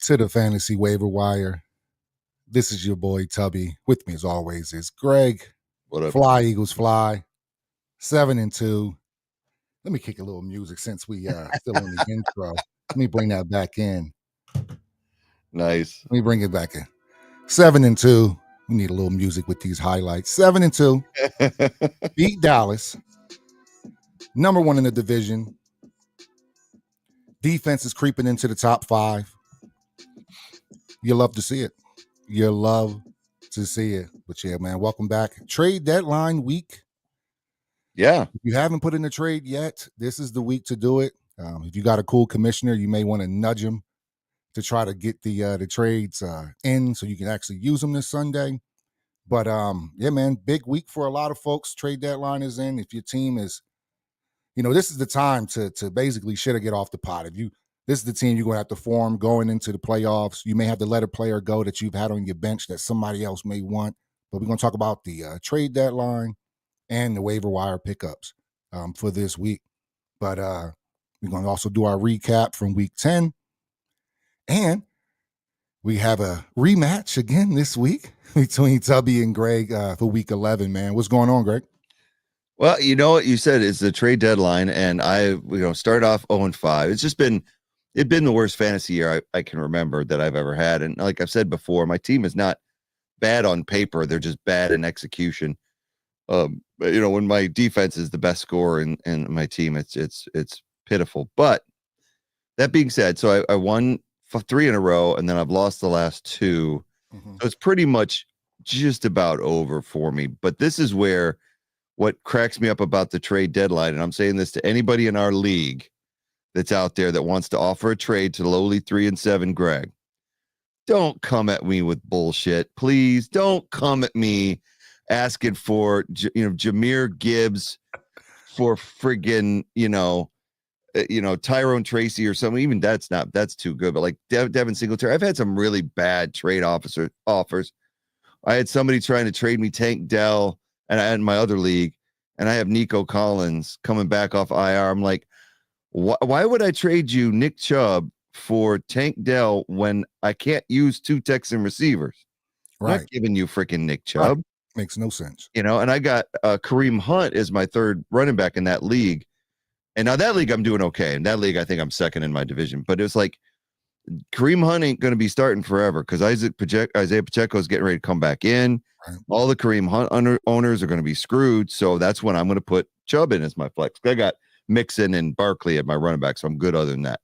to the Fantasy Waiver Wire. This is your boy Tubby. With me as always is Greg. What up? Fly Eagles Fly. 7-2. Let me kick a little music since we still in the intro. Let me bring that back in. Nice. Let me bring it back in. 7-2. We need a little music with these highlights. 7-2. Beat Dallas. Number one in the division. Defense is creeping into the top 5. You love to see it. You love to see it. But yeah, man, welcome back. Trade deadline week. Yeah. If you haven't put in a trade yet, this is the week to do it. If you got a cool commissioner, you may want to nudge him to try to get the trades in so you can actually use them this Sunday. But yeah, man, big week for a lot of folks. Trade deadline is in. If your team is, this is the time to basically shit or get off the pot. This is the team you're going to have to form going into the playoffs. You may have to let a player go that you've had on your bench that somebody else may want. But we're going to talk about the trade deadline and the waiver wire pickups for this week. But we're going to also do our recap from week 10. And we have a rematch again this week between Tubby and Greg for week 11, man. What's going on, Greg? Well, you know what you said is the trade deadline, and I started off 0-5. It's been the worst fantasy year I can remember that I've ever had. And like I've said before, my team is not bad on paper. They're just bad in execution. When my defense is the best scorer in my team, it's pitiful. But that being said, so I won 3 in a row, and then I've lost the last 2. Mm-hmm. So it's pretty much just about over for me. But this is where what cracks me up about the trade deadline, and I'm saying this to anybody in our league that's out there that wants to offer a trade to lowly 3-7 Greg. Don't come at me with bullshit. Please don't come at me asking for, Jahmyr Gibbs for friggin', Tyrone Tracy or something. Even that's too good. But like Devin Singletary, I've had some really bad trade offers. I had somebody trying to trade me Tank Dell, and I had my other league, and I have Nico Collins coming back off IR. I'm like, why would I trade you Nick Chubb for Tank Dell when I can't use 2 Texan receivers? Right. I'm not giving you freaking Nick Chubb. Right. Makes no sense. And I got Kareem Hunt as my third running back in that league. And now that league I'm doing okay. In that league, I think I'm second in my division. But it's like Kareem Hunt ain't going to be starting forever because Isaiah Pacheco is getting ready to come back in. Right. All the Kareem Hunt owners are going to be screwed. So that's when I'm going to put Chubb in as my flex. I got Mixon and Barkley at my running back, so I'm good other than that.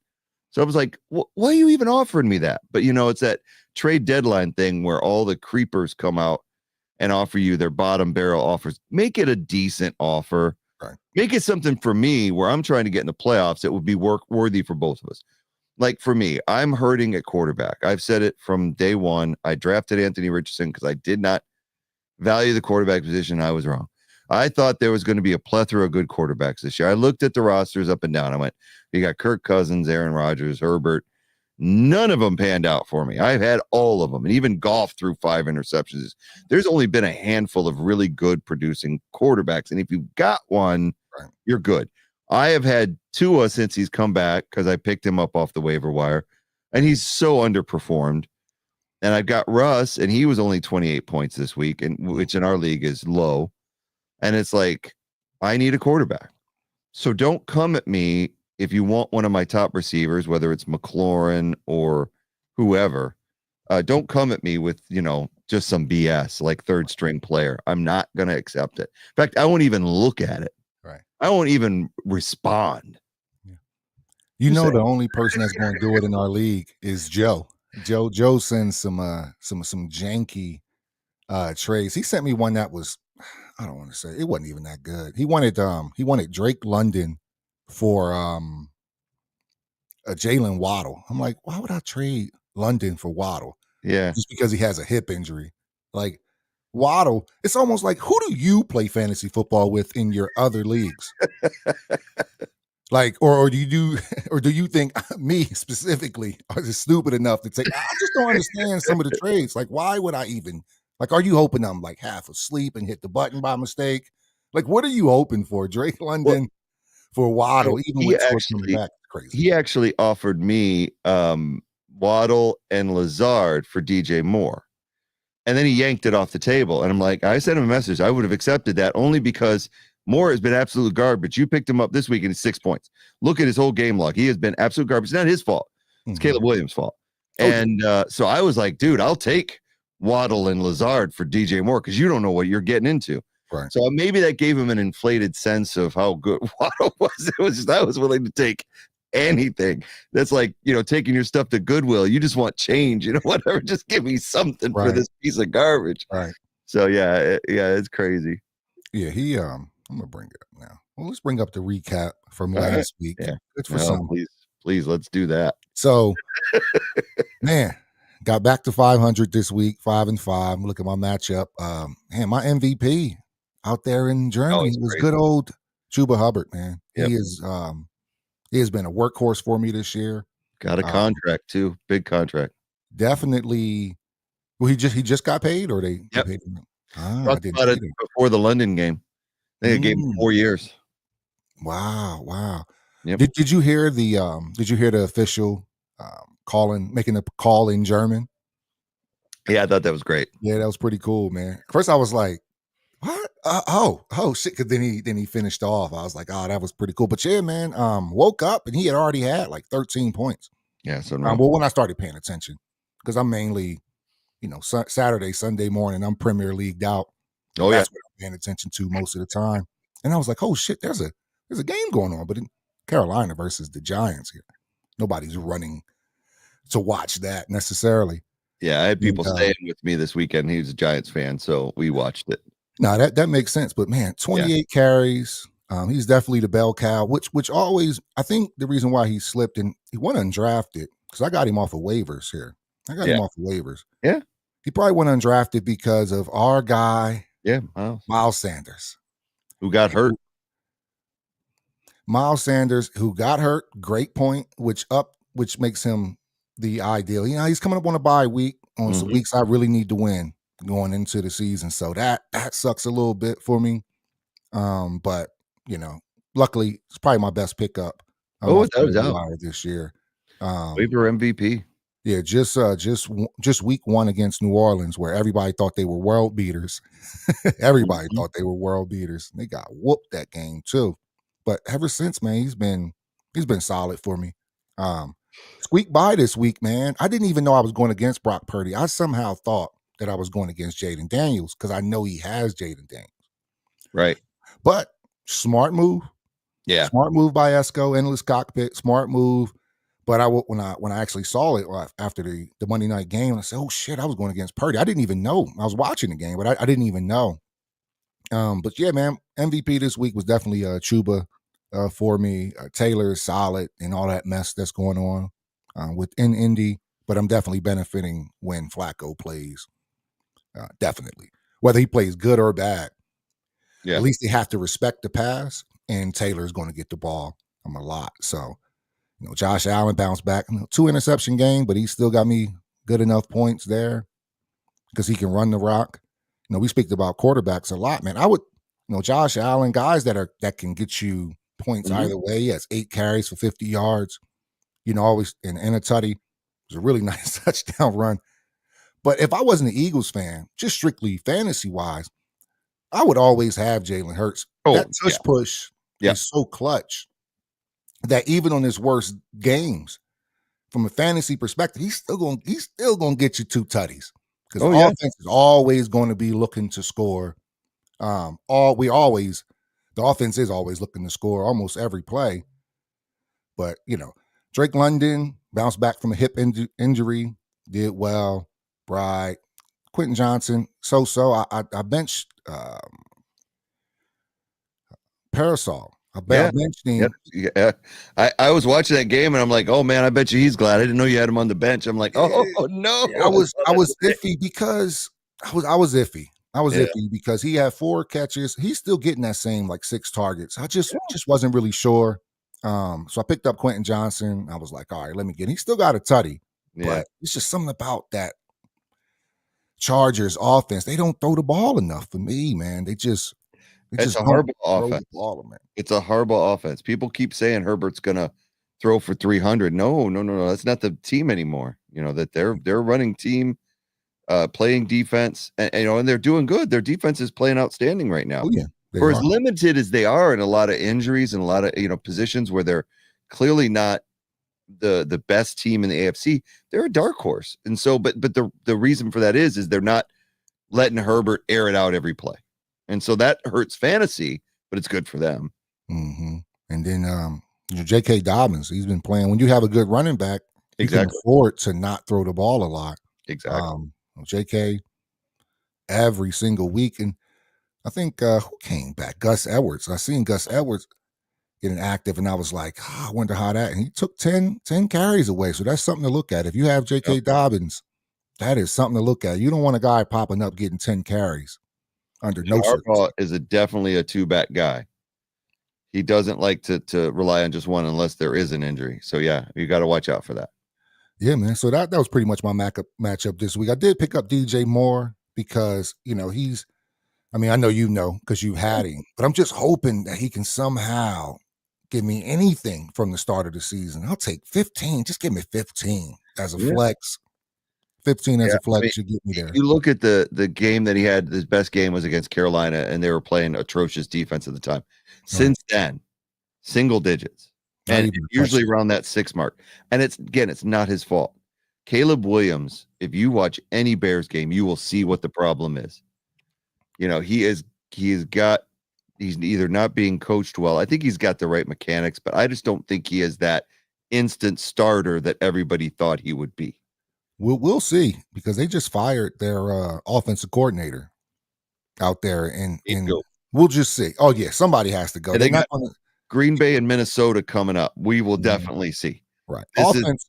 So I was like, why are you even offering me that? But, it's that trade deadline thing where all the creepers come out and offer you their bottom barrel offers. Make it a decent offer. Right. Make it something for me where I'm trying to get in the playoffs that would be worthy for both of us. Like for me, I'm hurting at quarterback. I've said it from day one. I drafted Anthony Richardson because I did not value the quarterback position. I was wrong. I thought there was going to be a plethora of good quarterbacks this year. I looked at the rosters up and down. I went, you got Kirk Cousins, Aaron Rodgers, Herbert. None of them panned out for me. I've had all of them, and even Goff threw 5 interceptions. There's only been a handful of really good producing quarterbacks, and if you've got one, right, you're good. I have had Tua since he's come back because I picked him up off the waiver wire, and he's so underperformed. And I've got Russ, and he was only 28 points this week, and which in our league is low. And it's like, I need a quarterback. So don't come at me if you want one of my top receivers, whether it's McLaurin or whoever. Don't come at me with, just some BS like third string player. I'm not going to accept it. In fact, I won't even look at it. Right. I won't even respond. Yeah. The only person that's going to do it in our league is Joe. Joe sends some janky trades. He sent me one that was, I don't want to say, it wasn't even that good. He wanted Drake London for a Jalen Waddle. I'm like, why would I trade London for Waddle? Yeah. Just because he has a hip injury. Like Waddle, it's almost like, who do you play fantasy football with in your other leagues? Like, or do you think me specifically are just stupid enough to take? I just don't understand some of the trades. Like, why would I even? Like, are you hoping I'm like half asleep and hit the button by mistake? Like, what are you hoping for? Drake London for Waddle, even with Schwartz coming back, crazy. He actually offered me Waddle and Lazard for DJ Moore. And then he yanked it off the table. And I'm like, I sent him a message. I would have accepted that only because Moore has been absolute garbage. You picked him up this week and it's 6 points. Look at his whole game log. He has been absolute garbage. It's not his fault. It's Caleb Williams' fault. And so I was like, dude, I'll take Waddle and Lazard for DJ Moore because you don't know what you're getting into. Right. So maybe that gave him an inflated sense of how good Waddle was. It was just, I was willing to take anything. That's like, taking your stuff to Goodwill. You just want change, whatever. Just give me something for this piece of garbage. Right. So yeah, it's crazy. Yeah, I'm gonna bring it up now. Well, let's bring up the recap from last week. Yeah. Good for some. Please, let's do that. So, man, got back to 500 this week, 5-5. Look at my matchup. Man, my MVP out there in Germany was crazy. Good old Chuba Hubbard, man. Yep. He has been a workhorse for me this year. Got a contract too, big contract. Definitely. Well, he just got paid, or they paid him. I didn't about it before the London game. I think it gave him 4 years. Wow. Yep. Did you hear the official making a call in German? Yeah, I thought that was great. Yeah, that was pretty cool, man. First, I was like, "What? Oh, shit!" Because then he finished off. I was like, "Oh, that was pretty cool." But yeah, man, woke up and he had already had like 13 points. Yeah, so well, when I started paying attention, because I'm mainly, Saturday, Sunday morning, I'm Premier Leagued out. Oh, That's what I'm paying attention to most of the time. And I was like, "Oh shit, there's a game going on." But in Carolina versus the Giants here, nobody's running to watch that necessarily. Yeah, I had people staying with me this weekend. He was a Giants fan, so we watched it. No, that makes sense. But man, 28 carries. He's definitely the bell cow, which always, I think the reason why he slipped and he went undrafted, because I got him off of waivers here. Him off of waivers. Yeah. He probably went undrafted because of our guy, Miles Sanders. Who got hurt. Miles Sanders, who got hurt, great point, which makes him the ideal. He's coming up on a bye week, on some weeks I really need to win going into the season. So that sucks a little bit for me. But luckily it's probably my best pickup. This year. Waiver MVP. Yeah, just week 1 against New Orleans, where everybody thought they were world beaters. Everybody thought they were world beaters. They got whooped that game too. But ever since, man, he's been solid for me. Squeaked by this week, man. I didn't even know I was going against Brock Purdy. I somehow thought that I was going against Jaden Daniels because I know he has Jaden Daniels. Right. But smart move. Yeah. Smart move by Esco, endless cockpit, smart move. But when I actually saw it after the Monday night game, I said, "Oh shit, I was going against Purdy." I didn't even know. I was watching the game, but I didn't even know. But yeah, man, MVP this week was definitely Chuba for me. Taylor is solid and all that mess that's going on within Indy, but I'm definitely benefiting when Flacco plays. Definitely, whether he plays good or bad. Yeah. At least they have to respect the pass, and Taylor's going to get the ball a lot. So, Josh Allen bounced back, 2 interception game, but he still got me good enough points there because he can run the rock. We speak about quarterbacks a lot, man. I would, Josh Allen, guys that can get you points either way. He has 8 carries for 50 yards, always and a tutty. It was a really nice touchdown run. But if I wasn't an Eagles fan, just strictly fantasy wise, I would always have Jalen Hurts. That push is so clutch that even on his worst games, from a fantasy perspective, he's still gonna get you 2 tutties. Because offense is always going to be looking to score. The offense is always looking to score almost every play. But Drake London bounced back from a hip injury, did well. Bride, Quentin Johnson, so. I benched Parasol. I benched him. Yeah. I was watching that game and I'm like, oh man, I bet you he's glad. I didn't know you had him on the bench. I'm like, oh no. I was iffy because I was iffy. Iffy because he had 4 catches. He's still getting that same 6 targets. I just wasn't really sure. So I picked up Quentin Johnson. I was like, all right, let me get him. He still got a tutty. Yeah. But it's just something about that Chargers offense. They don't throw the ball enough for me, man. It's a horrible offense. It's a horrible offense. People keep saying Herbert's gonna throw for 300. No. That's not the team anymore. That they're running team, playing defense, and they're doing good. Their defense is playing outstanding right now. Oh yeah, they For are. as limited as they are in a lot of injuries and a lot of positions where they're clearly not the best team in the AFC, they're a dark horse. And so, but the reason for that is they're not letting Herbert air it out every play, and so that hurts fantasy, but it's good for them. Mm-hmm. And then J.K. Dobbins, he's been playing. When you have a good running back, you can Exactly. afford to not throw the ball a lot. Exactly. J.K. every single week, and I think who came back? Gus Edwards. I seen Gus Edwards getting active, and I was like, I wonder how that. And he took 10 carries away, so that's something to look at. If you have J.K. Dobbins, that is something to look at. You don't want a guy popping up getting 10 carries under no Harbaugh circumstances. is definitely a two-back guy. He doesn't like to rely on just one unless there is an injury. So yeah, you got to watch out for that. Yeah, man. So that was pretty much my matchup this week. I did pick up DJ Moore because he's. I mean, I know because you had him, but I'm just hoping that he can somehow give me anything from the start of the season. I'll take 15. Just give me 15 as a flex. 15 as a flex should get me there. You look at the game that he had. His best game was against Carolina, and they were playing atrocious defense at the time. Since then, single digits, and usually around that 6 mark. And it's not his fault. Caleb Williams, if you watch any Bears game, you will see what the problem is. He's either not being coached well. I think he's got the right mechanics, but I just don't think he is that instant starter that everybody thought he would be. We'll see, because they just fired their offensive coordinator out there, and we'll just see. Oh yeah, somebody has to go. They got Green Bay and Minnesota coming up. We will definitely see. Right. Offense.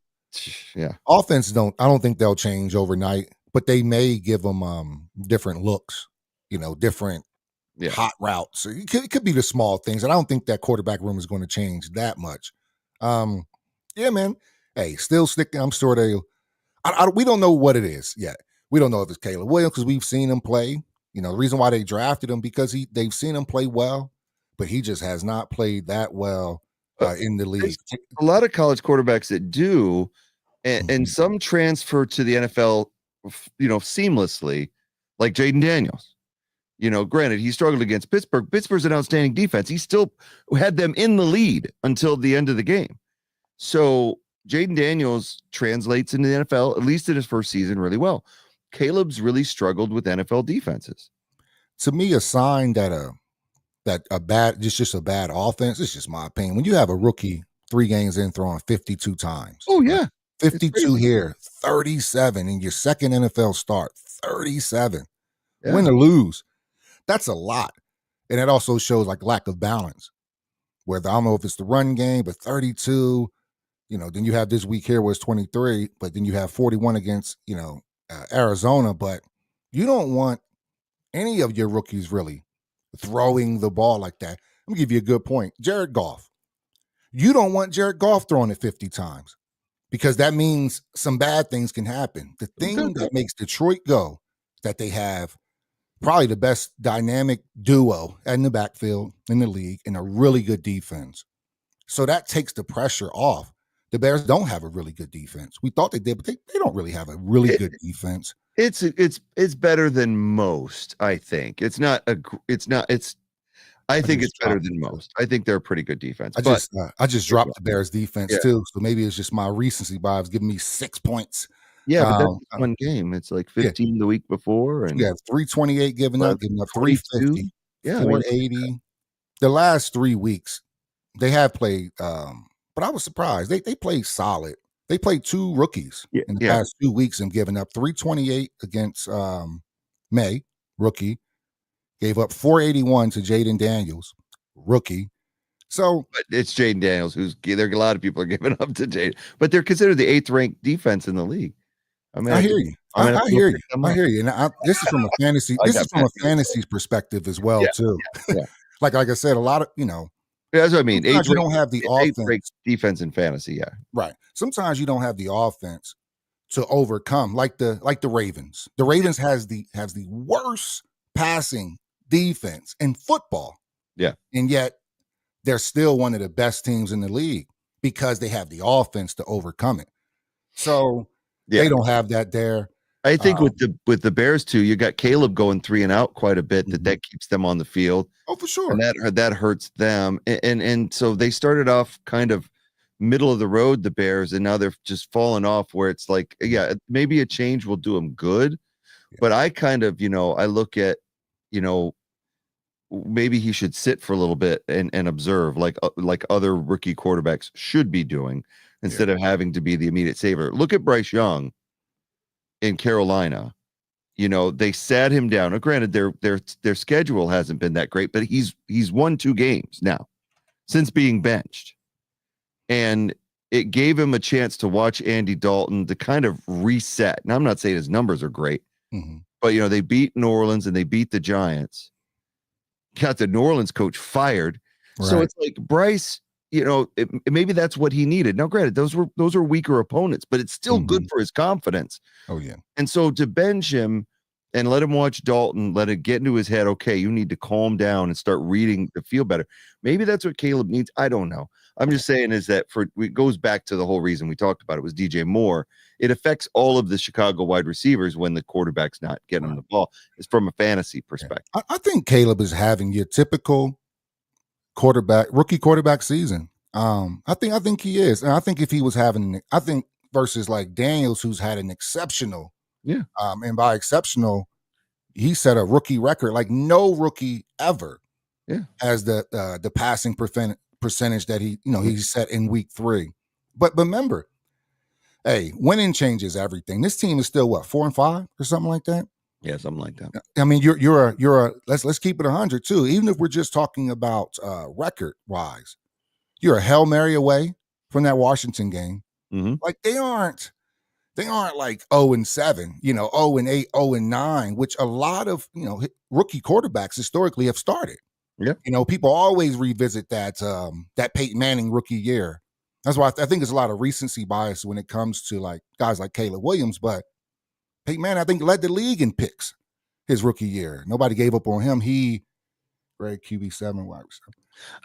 Offense I don't think they'll change overnight, but they may give them different looks, different hot routes. It could be the small things, and I don't think that quarterback room is going to change that much. Yeah, man. Hey, still sticking. I'm sure they. We don't know what it is yet. We don't know if it's Caleb Williams, because we've seen him play. The reason why they drafted him, because they've seen him play well, but he just has not played that well in the league. A lot of college quarterbacks that do, and some transfer to the NFL, seamlessly, like Jaden Daniels. Granted, he struggled against Pittsburgh. Pittsburgh's an outstanding defense. He still had them in the lead until the end of the game. So Jaden Daniels translates into the NFL, at least in his first season, really well. Caleb's really struggled with NFL defenses. To me, a sign that a bad offense. It's just my opinion. When you have a rookie 3 games in throwing 52 times. Oh yeah. Right? 52 here, 37 in your second NFL start, 37. Yeah. Win or lose. That's a lot. And it also shows lack of balance. Whether I don't know if it's the run game, but 32, then you have this week here where it's 23, but then you have 41 against, Arizona. But you don't want any of your rookies really throwing the ball like that. Let me give you a good point. Jared Goff. You don't want Jared Goff throwing it 50 times, because that means some bad things can happen. The thing that makes Detroit go, that they have probably the best dynamic duo in the backfield in the league, and a really good defense. So that takes the pressure off. The Bears don't have a really good defense. We thought they did, but they don't really have a really good defense. It's better than most, I think. I think it's better than most. I think they're a pretty good defense. I just dropped the Bears defense too. So maybe it's just my recency bias giving me 6 points. Yeah, but that's one game. It's like 15 the week before. And 328 giving up 350, 480. The last 3 weeks, they have played, but I was surprised. They played solid. They played 2 rookies in the past 2 weeks and given up 328 against May, rookie. Gave up 481 to Jaden Daniels, rookie. So but it's Jaden Daniels a lot of people are giving up to Jaden, but they're considered the 8th ranked defense in the league. I hear you. I hear you. And this is from a fantasy. This is from a fantasy perspective as well, too. Yeah. like I said, a lot of that's what I mean. You don't have the offense defense in fantasy. Yeah, right. Sometimes you don't have the offense to overcome, like the Ravens. The Ravens has the worst passing defense in football. Yeah, and yet they're still one of the best teams in the league. because they have the offense to overcome it. So Yeah. they don't have that there. I think with the Bears too, you got Caleb going 3 and out quite a bit. That keeps them on the field. Oh, for sure. And that hurts them. And so they started off kind of middle of the road, the Bears, and now they're just falling off where it's like, yeah, maybe a change will do them good. Yeah. But I kind of, I look at, maybe he should sit for a little bit and observe like other rookie quarterbacks should be doing instead of having to be the immediate saver. Look at Bryce Young in Carolina. They sat him down. Now, granted, their schedule hasn't been that great, but he's won 2 games now since being benched. And it gave him a chance to watch Andy Dalton to kind of reset. Now, I'm not saying his numbers are great, but they beat New Orleans and they beat the Giants. Got the New Orleans coach fired. Right. So it's like Bryce, maybe that's what he needed. Now, granted, those were weaker opponents, but it's still good for his confidence. Oh, yeah. And so to bench him and let him watch Dalton, let it get into his head, okay, you need to calm down and start reading to feel better. Maybe that's what Caleb needs. I don't know. I'm just saying is that it goes back to the whole reason we talked about it was DJ Moore. It affects all of the Chicago wide receivers when the quarterback's not getting them the ball. It's from a fantasy perspective. Yeah. I think Caleb is having your typical rookie quarterback season. I think he is. And I think if he was versus like Daniels, who's had an exceptional, and by exceptional, he set a rookie record like no rookie ever has the passing percentage that he set in week 3. But remember, hey, winning changes everything. This team is still what, 4-5 or something like that? Yeah, something like that. I mean, you're a let's keep it 100 too. Even if we're just talking about record wise, you're a Hail Mary away from that Washington game. Like they aren't like 0-7, 0-8, 0-9, which a lot of rookie quarterbacks historically have started. Yeah. People always revisit that Peyton Manning rookie year. That's why I think there's a lot of recency bias when it comes to like guys like Caleb Williams, but Peyton Manning, I think, led the league in picks his rookie year. Nobody gave up on him. Greg QB7 wide receiver.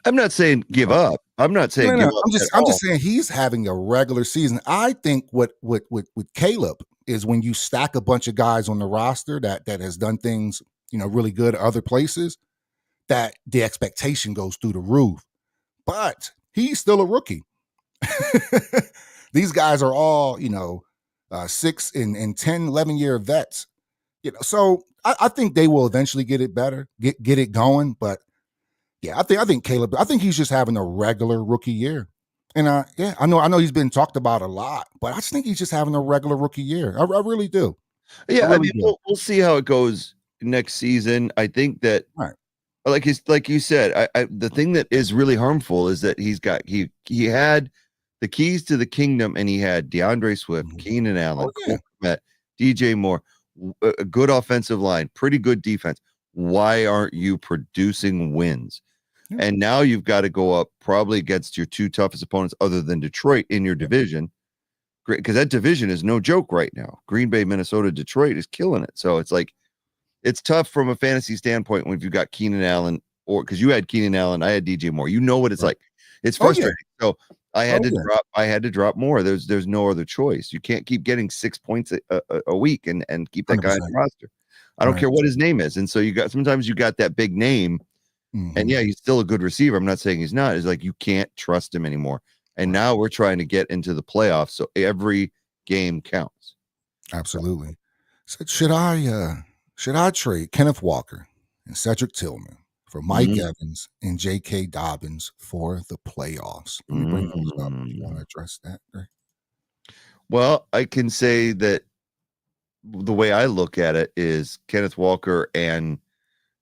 I'm not saying give up. I'm not saying give up. I'm just saying he's having a regular season. I think what with Caleb is when you stack a bunch of guys on the roster that has done things, really good other places, that the expectation goes through the roof. But he's still a rookie. These guys are all, 6 and 10, 11-year vets. So I think they will eventually get it better, get it going. But yeah, I think Caleb, I think he's just having a regular rookie year. And I know he's been talked about a lot, but I just think he's just having a regular rookie year. I really do. Yeah, I mean, we'll see how it goes next season. I think that, like you said, the thing that is really harmful is that he had the keys to the kingdom, and he had DeAndre Swift, Keenan Allen, Cole Kmet, DJ Moore, a good offensive line, pretty good defense. Why aren't you producing wins? And now you've got to go up probably against your 2 toughest opponents other than Detroit in your division. Great, because that division is no joke right now. Green Bay, Minnesota, Detroit is killing it. So it's like, it's tough from a fantasy standpoint when you've got Keenan Allen, or because you had Keenan Allen, I had DJ Moore. You know what it's like. It's frustrating. So I had to drop more. There's no other choice. You can't keep getting 6 points a week and keep that 100%. Guy on the roster. I don't care what his name is. And so sometimes you got that big name, and he's still a good receiver. I'm not saying he's not. It's like you can't trust him anymore. And now we're trying to get into the playoffs, so every game counts. Absolutely. So should I trade Kenneth Walker and Cedric Tillman for Mike Evans and J.K. Dobbins for the playoffs? Let me bring those up. You want to address that, Greg? Well, I can say that the way I look at it is Kenneth Walker and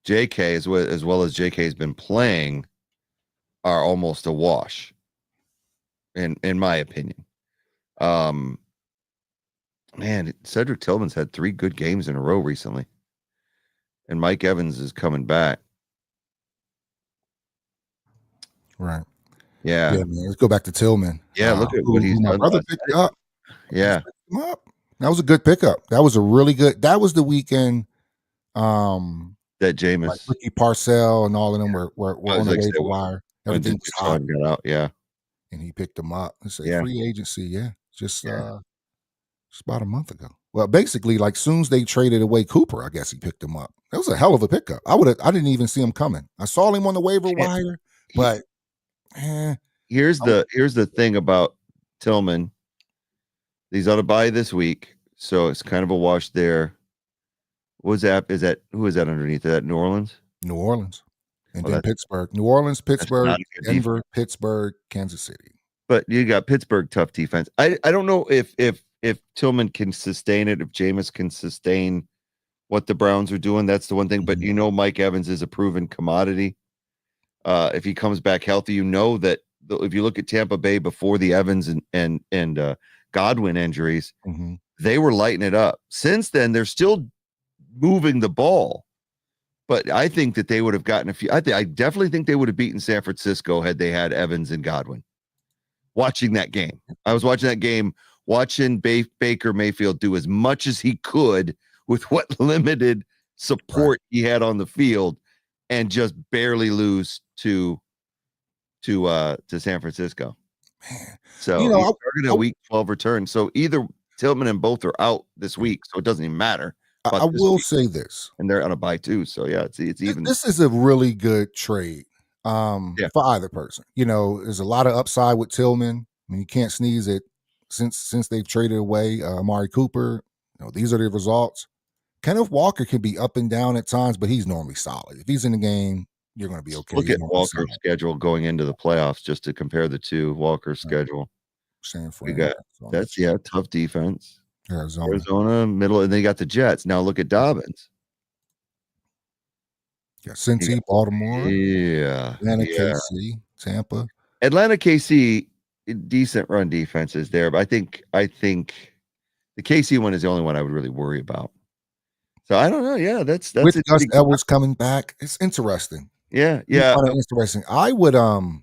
J.K., as well as J.K. has been playing, are almost a wash, in my opinion. Man, Cedric Tillman's had 3 good games in a row recently. And Mike Evans is coming back. Right. Yeah. Man. Let's go back to Tillman. Yeah, look at what he's done. My brother picked up. Yeah. Him up. That was a good pickup. That was a really good. That was the weekend. That Jameis, like Ricky Parcell, and all of them were on the waiver wire. Everything was hot. Got out. Yeah. and he picked him up. It's a Yeah. free agency, just about a month ago. Well, basically, like soon as they traded away Cooper, I guess he picked him up. That was a hell of a pickup. I didn't even see him coming. I saw him on the waiver wire, but here's the thing about Tillman. He's on a bye this week, so it's kind of a wash there. Who is that underneath that? New Orleans? New Orleans. And Well, then Pittsburgh. New Orleans, Pittsburgh, not a good Denver, defense. Pittsburgh, Kansas City. But you got Pittsburgh, tough defense. I don't know if Tillman can sustain it, if Jameis can sustain what the Browns are doing. That's the one thing. But Mike Evans is a proven commodity. If he comes back healthy, that if you look at Tampa Bay before the Evans and Godwin injuries, they were lighting it up. Since then, they're still moving the ball. But I think that they would have gotten a few. I definitely think they would have beaten San Francisco had they had Evans and Godwin. Watching that game, I was watching that game, watching Baker Mayfield do as much as he could with what limited support he had on the field, and just barely lose to San Francisco. Man. So he started a week 12 return. So either Tillman and both are out this week, so it doesn't even matter. I will say this, and they're on a bye too. So yeah, it's even. This is a really good trade for either person. There's a lot of upside with Tillman. I mean, you can't sneeze it since they've traded away Amari Cooper. These are the results. Kenneth Walker can be up and down at times, but he's normally solid. If he's in the game, you're going to be okay. Look at Walker's schedule going into the playoffs just to compare the two. Walker's schedule. San Fran. We got tough defense. Arizona, middle, and they got the Jets. Now look at Dobbins. Yeah, Cincy, Baltimore. Yeah. Atlanta, KC, Tampa. Atlanta, KC, decent run defenses there, but I think the KC one is the only one I would really worry about. So I don't know. Yeah, that's with Gus Edwards coming back. It's interesting. Yeah. Interesting. I would Well,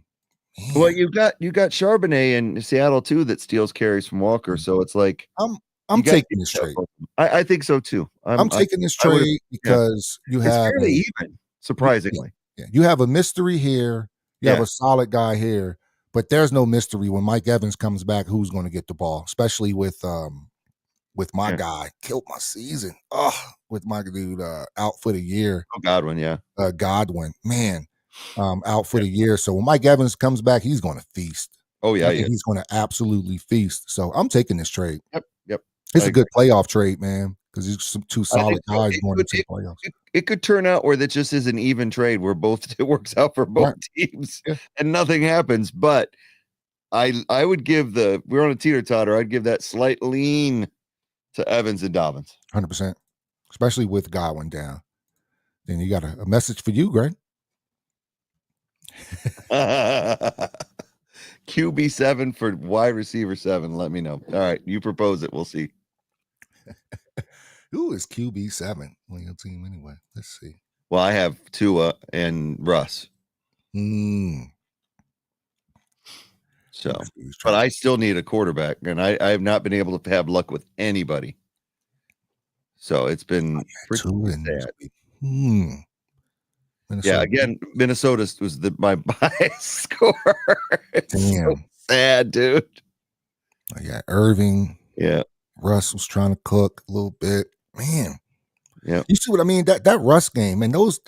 you got Charbonnet in Seattle too that steals carries from Walker, so it's like I'm taking this trade. I think so too. I'm taking this trade because you have it's fairly even, surprisingly. Yeah, you have a mystery here. You have a solid guy here, but there's no mystery when Mike Evans comes back. Who's going to get the ball, especially with my guy killed my season. With my dude out for the year. Godwin, Godwin, man, out for the year. So when Mike Evans comes back, he's going to feast. Oh yeah, he's going to absolutely feast. So I'm taking this trade. Yep. It's a good playoff trade, man, because it's some two solid guys going into the playoffs. It could turn out where that just is an even trade where it works out for both teams and nothing happens. But I would give we're on a teeter-totter. I'd give that slight lean to Evans and Dobbins. 100%, especially with Godwin down. Then you got a message for you, Greg. QB7 for wide receiver 7. Let me know. All right, you propose it. We'll see. Who is QB7 on your team anyway? Let's see. Well, I have Tua and Russ. So, but I still need a quarterback, and I have not been able to have luck with anybody. So it's been pretty sad. Yeah, again, Minnesota was my bias score. It's so sad, dude. Yeah, Irving. Yeah. Russ was trying to cook a little bit. Man. Yeah. You see what I mean? That Russ game, and those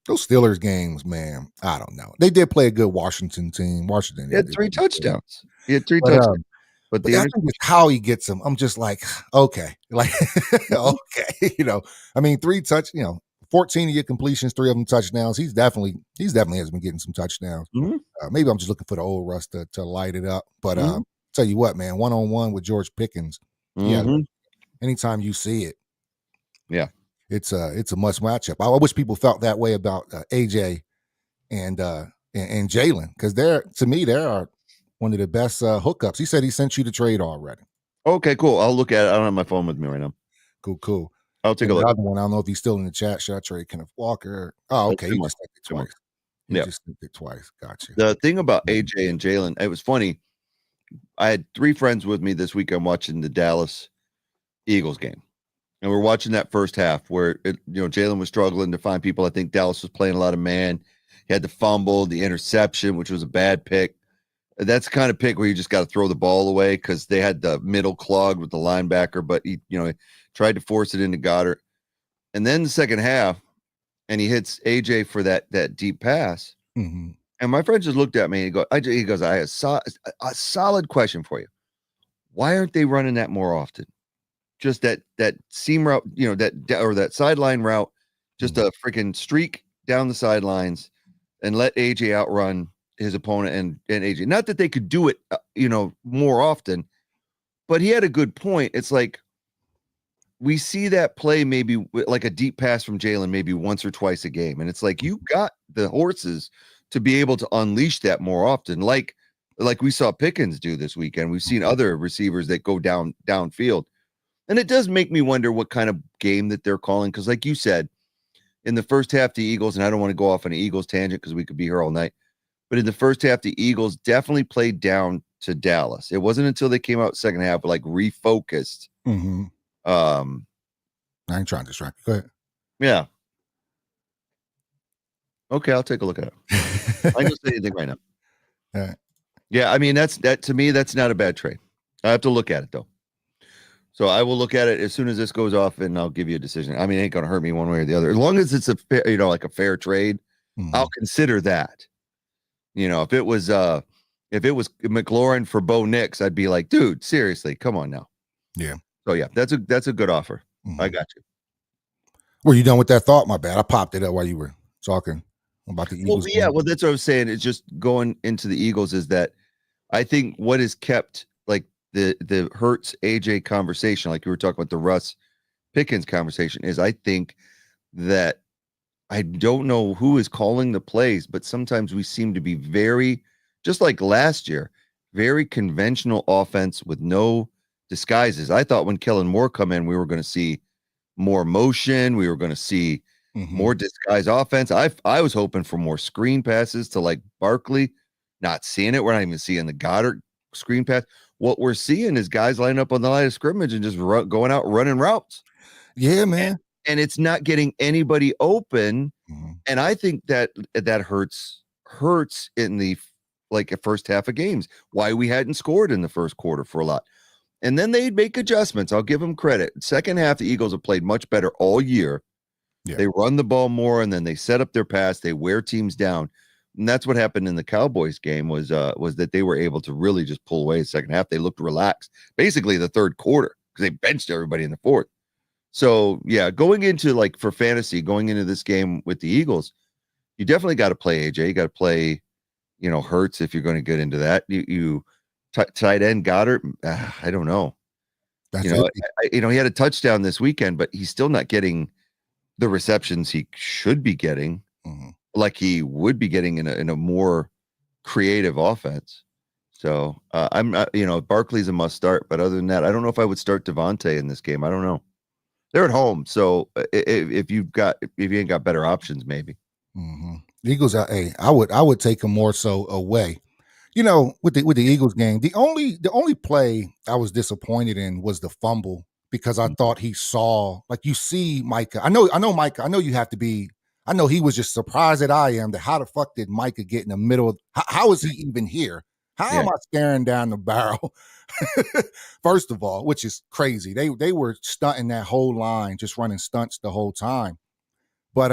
Steelers games, man, I don't know. They did play a good Washington team. He had 3 touchdowns. He had 3 touchdowns. But I think it's how he gets them. I'm just like, okay. Like, okay. 14 of your completions, 3 of them touchdowns. He's definitely has been getting some touchdowns. Maybe I'm just looking for the old Russ to light it up. But tell you what, man, 1-on-1 with George Pickens. Yeah. Anytime you see it. Yeah. It's a must matchup. I wish people felt that way about AJ and Jalen, because they're one of the best hookups. He said he sent you the trade already. Okay, cool. I'll look at it. I don't have my phone with me right now. Cool. I'll take a look. Another one. I don't know if he's still in the chat. Should I trade Kenneth Walker? Oh, okay. You just sent it twice. Just sent it twice. Gotcha. The thing about AJ and Jalen, it was funny. I had 3 friends with me this weekend watching the Dallas Eagles game. And we're watching that first half where Jalen was struggling to find people. I think Dallas was playing a lot of man. He had the fumble, the interception, which was a bad pick. That's the kind of pick where you just got to throw the ball away because they had the middle clogged with the linebacker, but he tried to force it into Goddard. And then the second half, and he hits AJ for that deep pass. Mm-hmm. And my friend just looked at me and he goes, I have a solid question for you. Why aren't they running that more often? Just that seam route, that sideline route, just a freaking streak down the sidelines and let AJ outrun his opponent and AJ. Not that they could do it, more often, but he had a good point. It's like we see that play maybe like a deep pass from Jalen maybe once or twice a game. And it's like you got the horses to be able to unleash that more often, like we saw Pickens do this weekend. We've seen other receivers that go downfield. And it does make me wonder what kind of game that they're calling. Because like you said, in the first half, the Eagles, and I don't want to go off on an Eagles tangent because we could be here all night, but in the first half, the Eagles definitely played down to Dallas. It wasn't until they came out second half, like refocused. Mm-hmm. I ain't trying to distract you. Go ahead. Yeah. Okay, I'll take a look at it. I don't say anything right now. All right. Yeah, I mean, that to me, that's not a bad trade. I have to look at it though. So I will look at it as soon as this goes off, and I'll give you a decision. I mean, it ain't gonna hurt me one way or the other. As long as it's a fair, like a fair trade, I'll consider that. If it was McLaurin for Bo Nix, I'd be like, dude, seriously, come on now. Yeah. So yeah, that's a good offer. I got you. Were you done with that thought? My bad. I popped it up while you were talking about the Eagles. Well, that's what I was saying. It's just going into the Eagles is that I think what is kept like the Hurts AJ conversation, like you were talking about the Russ Pickens conversation, is I think that I don't know who is calling the plays, but sometimes we seem to be very, just like last year, very conventional offense with no disguises. I thought when Kellen Moore come in, we were going to see more motion. We were going to see more disguised offense. I was hoping for more screen passes to like Barkley. Not seeing it. We're not even seeing the Goddard screen pass. What we're seeing is guys lining up on the line of scrimmage and just going out running routes. Yeah, man. And it's not getting anybody open. And I think that hurts in the first half of games. Why we hadn't scored in the first quarter for a lot. And then they'd make adjustments. I'll give them credit. Second half, the Eagles have played much better all year. Yeah. They run the ball more, and then they set up their pass. They wear teams down. And that's what happened in the Cowboys game was that they were able to really just pull away the second half. They looked relaxed, basically the third quarter, because they benched everybody in the fourth. So, yeah, going into for fantasy, going into this game with the Eagles, you definitely got to play AJ. You got to play, Hurts if you're going to get into that. You tight end Goddard, I don't know. He had a touchdown this weekend, but he's still not getting the receptions he should be getting, like he would be getting in a more creative offense. So I'm Barkley's a must start, but other than that, I don't know if I would start Devontae in this game. I don't know. They're at home, so if you ain't got better options, maybe. Eagles, I would take them more so away. With the Eagles game, the only play I was disappointed in was the fumble, because I thought he saw, like, you see Micah. I know Micah. I know you have to be. I know he was just surprised that I am that how the fuck did Micah get in the middle of, how is he even here? How am I staring down the barrel? First of all, which is crazy. They were stunting that whole line, just running stunts the whole time. But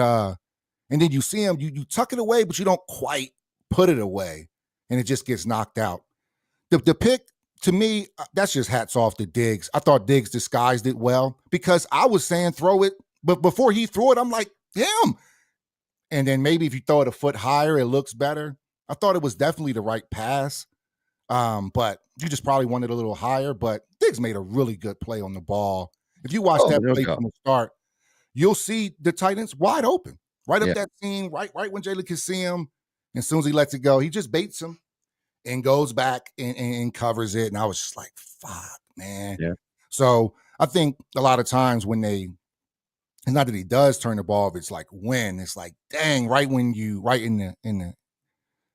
and then you see him, you tuck it away, but you don't quite put it away, and it just gets knocked out. The pick, to me, that's just hats off to Diggs. I thought Diggs disguised it well, because I was saying throw it, but before he threw it, I'm like, him. And then maybe if you throw it a foot higher, it looks better. I thought it was definitely the right pass. But you just probably wanted a little higher. But Diggs made a really good play on the ball. If you watch that play from the start, you'll see the tight ends wide open, right up that seam, right when Jalen can see him. And as soon as he lets it go, he just baits him and goes back and covers it. And I was just like, fuck, man. Yeah. So I think a lot of times when it's not that he does turn the ball, if it's like when, it's like, dang, right in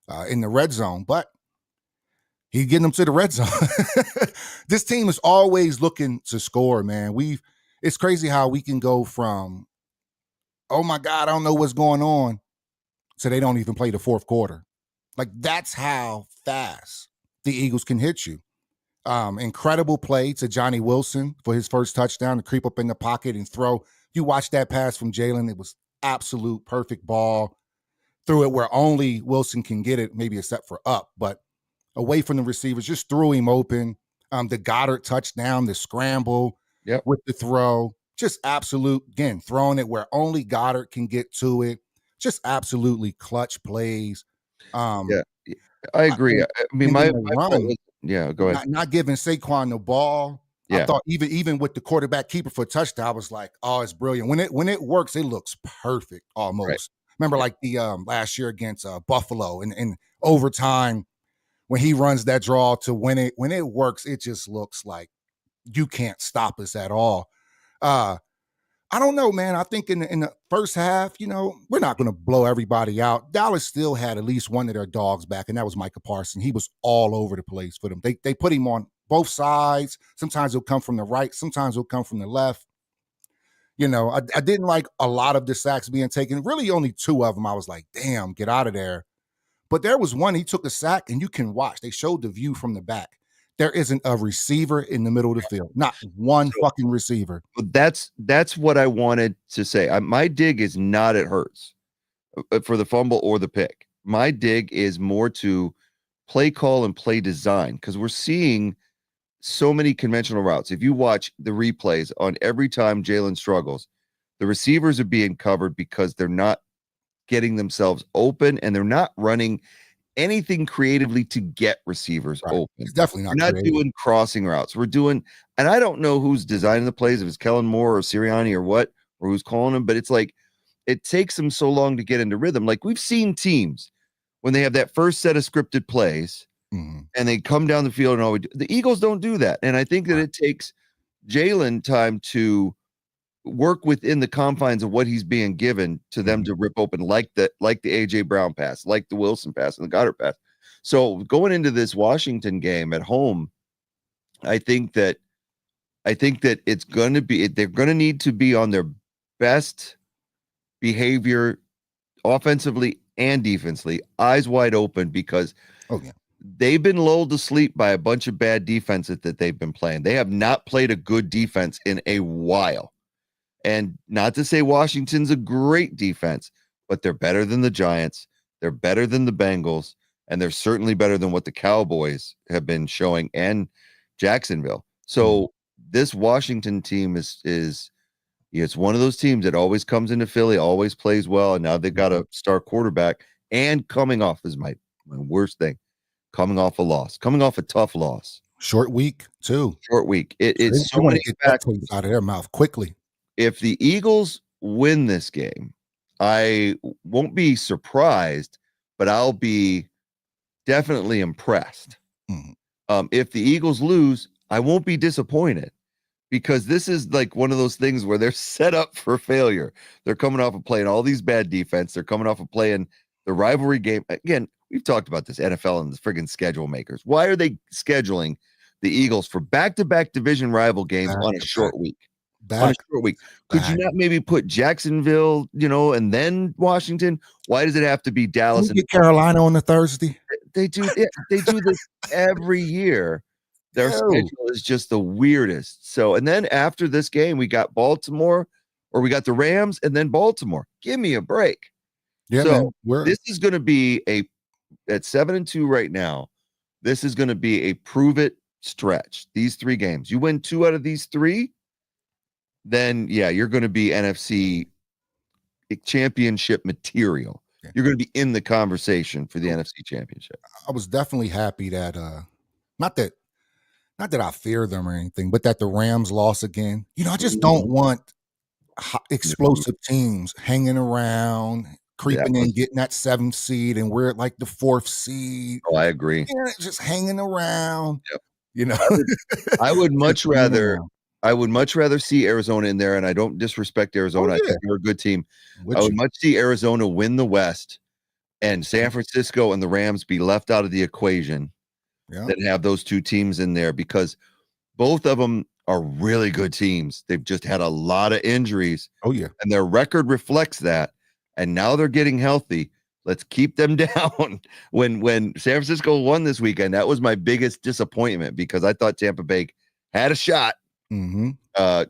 the red zone. But he's getting them to the red zone. This team is always looking to score, man. It's crazy how we can go from, oh my God, I don't know what's going on, so they don't even play the fourth quarter. Like, that's how fast the Eagles can hit you. Incredible play to Johnny Wilson for his first touchdown to creep up in the pocket and throw. You watch that pass from Jalen. It was absolute perfect ball. Threw it where only Wilson can get it, maybe except for up, but away from the receivers, just threw him open. The Goddard touchdown, the scramble with the throw, just absolute, again, throwing it where only Goddard can get to it. Just absolutely clutch plays. Yeah, I agree. I mean, And my then the point run, was, go ahead. not giving Saquon the ball. I Yeah, thought even with the quarterback keeper for a touchdown, I was like, oh, it's brilliant. When it works, it looks perfect right. almost. Remember, like the last year against Buffalo in overtime when he runs that draw to win it. When it works, it just looks like you can't stop us at all. I don't know, man. I think in the first half, we're not going to blow everybody out. Dallas still had at least one of their dogs back, and that was Micah Parsons. He was all over the place for them. They put him on both sides. Sometimes he'll come from the right. Sometimes he'll come from the left. I didn't like a lot of the sacks being taken. Really, only 2 of them. I was like, damn, get out of there. But there was one, he took a sack, and you can watch. They showed the view from the back. There isn't a receiver in the middle of the field. Not one fucking receiver. That's what I wanted to say. My dig is not at Hurts for the fumble or the pick. My dig is more to play call and play design, because we're seeing so many conventional routes. If you watch the replays on every time Jalen struggles, the receivers are being covered because they're not getting themselves open, and they're not running anything creatively to get receivers open. It's definitely not. We're not doing crossing routes. We're doing, and I don't know who's designing the plays, if it's Kellen Moore or Sirianni or what, or who's calling them, but it's like it takes them so long to get into rhythm. Like we've seen teams when they have that first set of scripted plays and they come down the field and all the Eagles don't do that. And I think that it takes Jalen time to work within the confines of what he's being given to them to rip open, like the AJ Brown pass, like the Wilson pass and the Goddard pass. So going into this Washington game at home, I think that it's going to be, they're going to need to be on their best behavior offensively and defensively, eyes wide open, because they've been lulled to sleep by a bunch of bad defenses that they've been playing. They have not played a good defense in a while. And not to say Washington's a great defense, but they're better than the Giants. They're better than the Bengals. And they're certainly better than what the Cowboys have been showing, and Jacksonville. So this Washington team is it's one of those teams that always comes into Philly, always plays well. And now they've got a star quarterback, and coming off is my worst thing. Coming off a loss, coming off a tough loss. Short week too. Short week. It's so many factors out of their mouth quickly. If the Eagles win this game, I won't be surprised, but I'll be definitely impressed. If the Eagles lose, I won't be disappointed, because this is like one of those things where they're set up for failure. They're coming off of playing all these bad defense. They're coming off of playing the rivalry game. Again, we've talked about this, NFL and the friggin' schedule makers. Why are they scheduling the Eagles for back-to-back division rival games on a short week? On a short week. Could you not maybe put Jacksonville, and then Washington? Why does it have to be Dallas and Carolina on the Thursday? They do this every year. Their schedule is just the weirdest. So, and then after this game, we got Baltimore, or we got the Rams, and then Baltimore. Give me a break. Yeah, so man, this is going to be at 7-2 right now. This is going to be a prove it stretch. These 3 games, you win 2 out of these 3, then you're going to be NFC championship material. You're going to be in the conversation for the NFC championship. I was definitely happy that not that I fear them or anything, but that the Rams lost again. I just don't want explosive teams hanging around, creeping in, getting that 7th seed, and we're at like the 4th seed. Oh, I agree. Just hanging around. Yep. I would much rather. I would much rather see Arizona in there, and I don't disrespect Arizona. I think they're a good team. I would much see Arizona win the West, and San Francisco and the Rams be left out of the equation than have those 2 teams in there, because both of them are really good teams. They've just had a lot of injuries. Oh, yeah. And their record reflects that. And now they're getting healthy. Let's keep them down. When San Francisco won this weekend, that was my biggest disappointment because I thought Tampa Bay had a shot. Mm-hmm.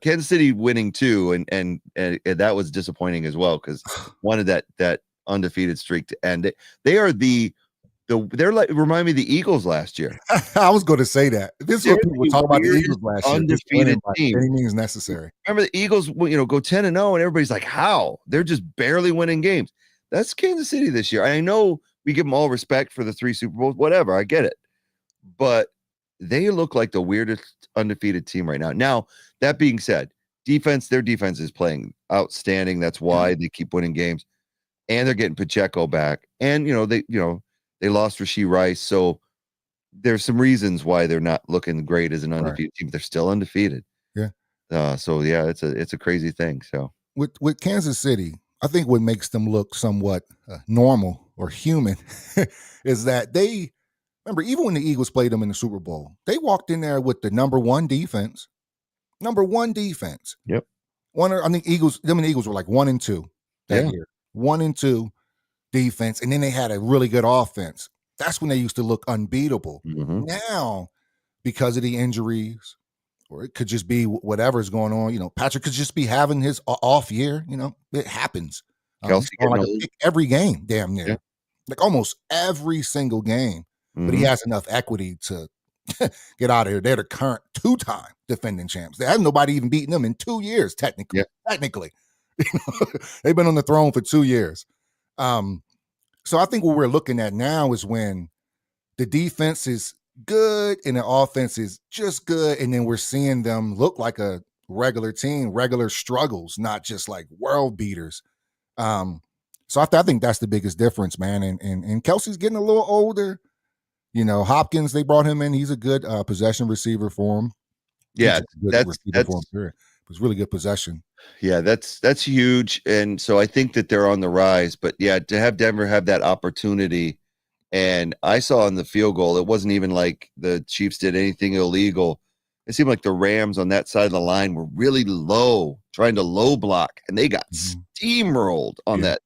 Kansas City winning too, and that was disappointing as well because wanted that undefeated streak to end. They are they're like remind me of the Eagles last year. I was going to say that. This is what people were talking about the Eagles last year. Undefeated team. Any means necessary. Remember the Eagles, go 10-0, and everybody's like, how? They're just barely winning games. That's Kansas City this year. I know we give them all respect for the 3 Super Bowls, whatever. I get it. But they look like the weirdest undefeated team right now. Now, that being said, their defense is playing outstanding. That's why they keep winning games. And they're getting Pacheco back. And, they lost Rashee Rice. So there's some reasons why they're not looking great as an undefeated team. They're still undefeated. Yeah. So yeah, it's a crazy thing. So with Kansas City, I think what makes them look somewhat normal or human is that they remember even when the Eagles played them in the Super Bowl, they walked in there with the number one defense. Yep. I think the Eagles were like 1-2 that year. 1-2 defense, and then they had a really good offense. That's when they used to look unbeatable. Mm-hmm. Now, because of the injuries, or it could just be whatever's going on, Patrick could just be having his off year. It happens. Kelsey like a pick every game, damn near, like almost every single game. Mm-hmm. But he has enough equity to get out of here. They're the current 2-time defending champs. They have nobody even beaten them in 2 years, technically. Technically, they've been on the throne for 2 years. So I think what we're looking at now is when the defense is good and the offense is just good, and then we're seeing them look like a regular team, regular struggles, not just like world beaters. So I think that's the biggest difference, man. And Kelsey's getting a little older. Hopkins, they brought him in. He's a good possession receiver for him. Yeah, that's it was really good possession. Yeah, that's huge. And so I think that they're on the rise. But yeah, to have Denver have that opportunity, and I saw in the field goal, it wasn't even like the Chiefs did anything illegal. It seemed like the Rams on that side of the line were really low, trying to low block, and they got steamrolled on that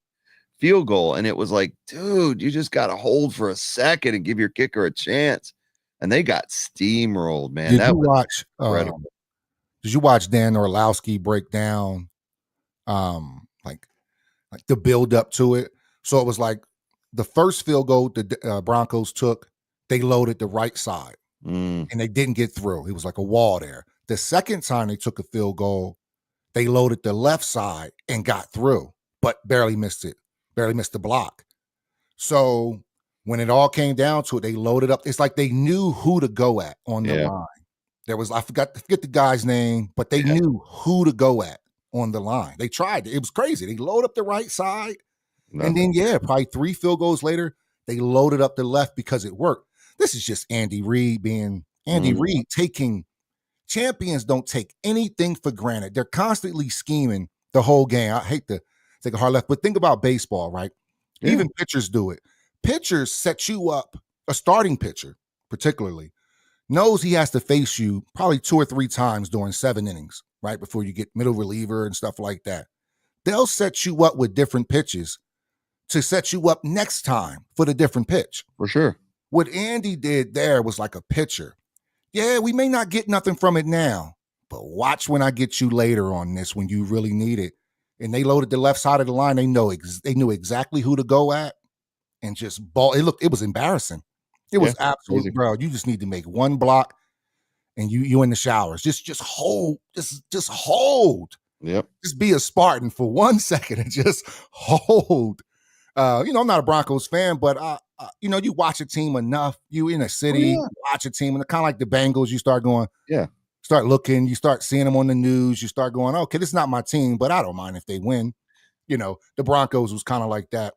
field goal. And it was like, dude, you just got to hold for a second and give your kicker a chance. And they got steamrolled, man. Did you watch Dan Orlowski break down like the build up to it? So it was like the first field goal the Broncos took, they loaded the right side and they didn't get through. It was like a wall there. The second time they took a field goal, they loaded the left side and got through, but barely missed the block. So when it all came down to it, they loaded up. It's like they knew who to go at on the line. There was, I forget the guy's name, but they knew who to go at on the line. They tried. It was crazy. They load up the right side. And then, probably 3 field goals later, they loaded up the left because it worked. This is just Andy Reid being Andy Reid. Champions don't take anything for granted. They're constantly scheming the whole game. I hate to take a hard left, but think about baseball, right? Yeah. Even pitchers do it. Pitchers set you up, a starting pitcher particularly, knows he has to face you probably 2 or 3 times during 7 innings, right? Before you get middle reliever and stuff like that. They'll set you up with different pitches to set you up next time for the different pitch. For sure. What Andy did there was like a pitcher. Yeah, we may not get nothing from it now, but watch when I get you later on this when you really need it. And they loaded the left side of the line. They knew exactly who to go at and just ball. It was embarrassing. It was absolutely, bro. You just need to make one block and you in the showers. Just hold. Just hold. Yep. Just be a Spartan for 1 second and just hold. I'm not a Broncos fan, but you watch a team enough. You in a city, watch a team, and kind of like the Bengals, you start going, start looking, you start seeing them on the news, you start going, okay, this is not my team, but I don't mind if they win. The Broncos was kind of like that.